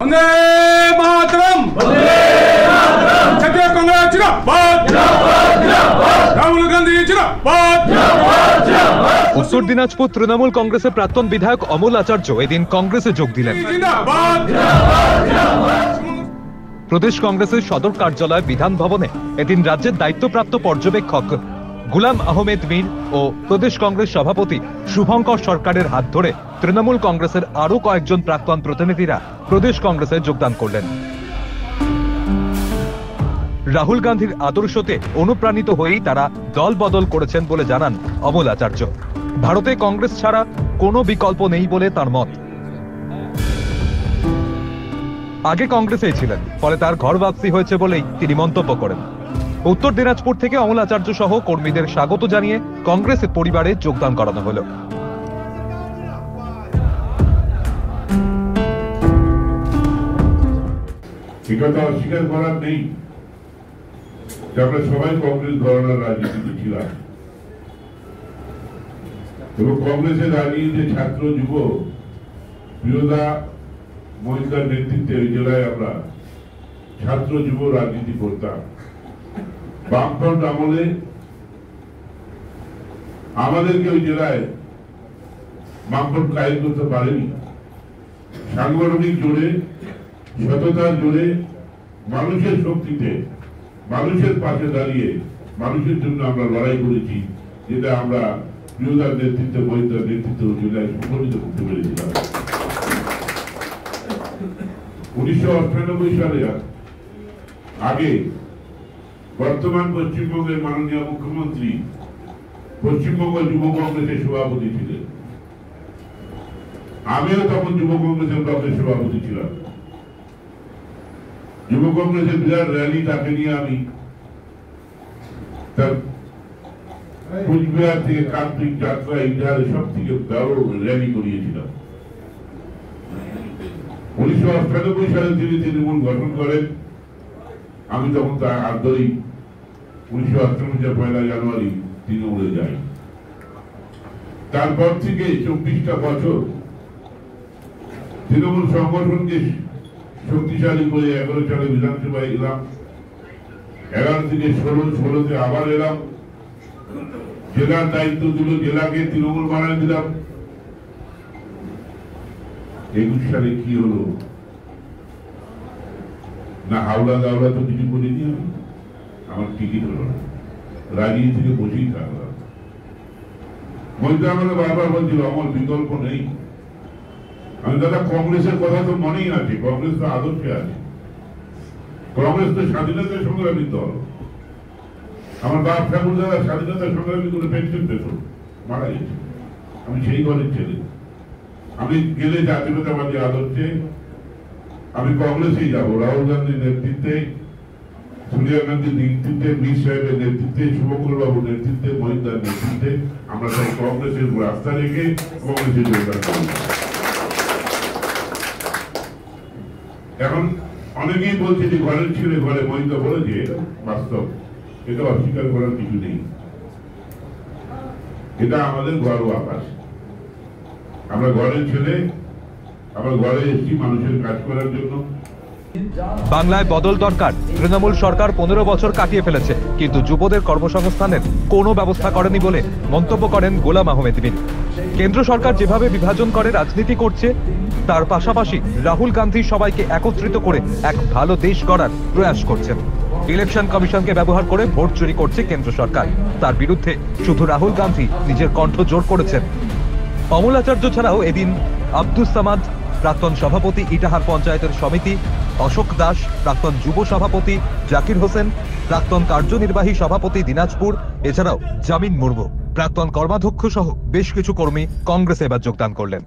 वंदे मातरम জাতীয় কংগ্রেস জিন্দাবাদ রাহুল গান্ধী জিন্দাবাদ। উত্তর দিনাজপুর তৃণমূল কংগ্রেসের প্রাক্তন বিধায়ক অমল আচার্য এদিন কংগ্রেসে যোগ দিলেন। প্রদেশ কংগ্রেসের সদর কার্যালয় বিধান ভবনে এদিন রাজ্যের দায়িত্বপ্রাপ্ত পর্যবেক্ষক গুলাম আহমেদ মীর ও প্রদেশ কংগ্রেস সভাপতি শুভঙ্কর সরকারের হাত ধরে তৃণমূল কংগ্রেসের আরো কয়েকজন প্রাক্তন প্রতিনিধিরা প্রদেশ কংগ্রেসে যোগদান করলেন। রাহুল গান্ধীর আদর্শতে অনুপ্রাণিত হয়েই তারা দল বদল করেছেন বলে জানান অমল আচার্য। ভারতে কংগ্রেস ছাড়া কোনো বিকল্প নেই বলে তার মত। আগে কংগ্রেসেই ছিলেন, ফলে তার ঘর বাপসি হয়েছে বলেই তিনি মন্তব্য করেন। উত্তর দিনাজপুর থেকে অমল আচার্য সহ কর্মীদের স্বাগত জানিয়ে কংগ্রেসের পরিবারে যোগদান করানো হলো। অস্বীকার করার নেই, আমরা সবাই কংগ্রেস ঘরানার রাজনীতিতে ছিলাম এবং কংগ্রেসের রাজনীতিতে ছাত্র যুব প্রিয়দা মহিলার নেতৃত্বে ওই জেলায় আমরা ছাত্র যুব রাজনীতি করতাম। বামফ্রন্ট আমলে আমাদেরকে ওই জেলায় বামফ্রন্ট কায়েম করতে পারেনি। সাংগঠনিক জোরে, সততার জোরে, মানুষের শক্তিতে, মানুষের পাশে দাঁড়িয়ে মানুষের জন্য আমরা লড়াই করেছি, যেটা আমরা প্রিয়দার নেতৃত্বে, মহিলার নেতৃত্বে ওই জেলায় সংগঠিত করতে পেরেছিলাম। 1998 সালে আগে বর্তমান পশ্চিমবঙ্গের মাননীয় মুখ্যমন্ত্রী পশ্চিমবঙ্গ যুব কংগ্রেসের সভাপতি ছিলেন। আমিও তখন যুব কংগ্রেসের ব্লকের সভাপতি ছিলাম। যুব কংগ্রেসের বিরাট র্যালি, তাকে নিয়ে আমি তার কুচবিহার থেকে কার্তিক যাত্রা ইন্ডিয়ার সব থেকে বড় র্যালি করিয়েছিলাম। 1998 সালে তিনি তৃণমূল গঠন করেন। আমি তখন তার হাত ধরেই 1998 1 জানুয়ারি তৃণমূলে যাই। তারপর থেকে 24টা বছর তৃণমূল সংগঠনকে শক্তিশালী করে 11 সালে বিধানসভায় এলাম, 11 থেকে 16 আবার এলাম। জেলার দায়িত্ব দিল, জেলাকে তৃণমূল বানায় দিলাম। 21 সালে কি হলো না, হাওড়া দাওড়া তো কিছু করিনি। আমি আমার টিকিট হলো না, রাজনীতি থেকে বসেই থাকলাম। মহিলা আমাকে বারবার বলছিল আমার বিকল্প নেই। আমি দাদা, কংগ্রেসের কথা তো মনেই আছে, কংগ্রেস তো আদর্শে আছে, কংগ্রেস তো স্বাধীনতা সংগ্রামী দল। আমার বাপ ঠাকুর দাদা স্বাধীনতা সংগ্রামী করে পেনশন পেত, মারা গেছে। আমি সেই ঘরের ছেলে। আমি গেলে জাতীয়তাবাদী আদর্শে আমি কংগ্রেসেই যাব। রাহুল গান্ধীর নেতৃত্বে, সোনিয়া গান্ধীর নেতৃত্বে, মীর সাহেবের নেতৃত্বে, শুভঙ্কর বাবুর নেতৃত্বে, মহিন্দার নেতৃত্বে আমরা সব কংগ্রেসের রাস্তা রেখে কংগ্রেসে যোগদান করি। এখন অনেকেই বলছে যে ঘরের ছেলে ঘরে, মহিন্দা বলেছে, বাস্তব, এটা অস্বীকার করার কিছু নেই। এটা আমাদের গর্ব আকাশ। আমরা ঘরের ছেলে, আমরা ঘরে এসেছি মানুষের কাজ করার জন্য। বাংলায় বদল দরকার। তৃণমূল সরকার 15 বছর কাটিয়ে ফেলেছে, কিন্তু যুবদের কর্মসংস্থানের কোনো ব্যবস্থা করেনি বলে মন্তব্য করেন গোলাম আহমেদ মীর। কেন্দ্র সরকার যেভাবে বিভাজন করে রাজনীতি করছে, তার পাশাপাশি রাহুল গান্ধী সবাইকে একত্রিত করে এক ভালো দেশ গড়ার প্রয়াস করছেন। ইলেকশন কমিশনকে ব্যবহার করে ভোট চুরি করছে কেন্দ্র সরকার। তার বিরুদ্ধে শুধু রাহুল গান্ধী নিজের কণ্ঠ জোর করেছেন। অমল আচার্য ছাড়াও এদিন আব্দুস সামাদ, প্রাক্তন সভাপতি ইটাহার পঞ্চায়েতের সমিতি, অশোক দাস, প্রাক্তন যুব সভাপতি জাকির হোসেন, প্রাক্তন কার্যনির্বাহী সভাপতি দিনাজপুর, এছাড়াও জামিন মুর্মু, প্রাক্তন কর্মাধ্যক্ষ সহ বেশ কিছু কর্মী কংগ্রেসে এবার যোগদান করলেন।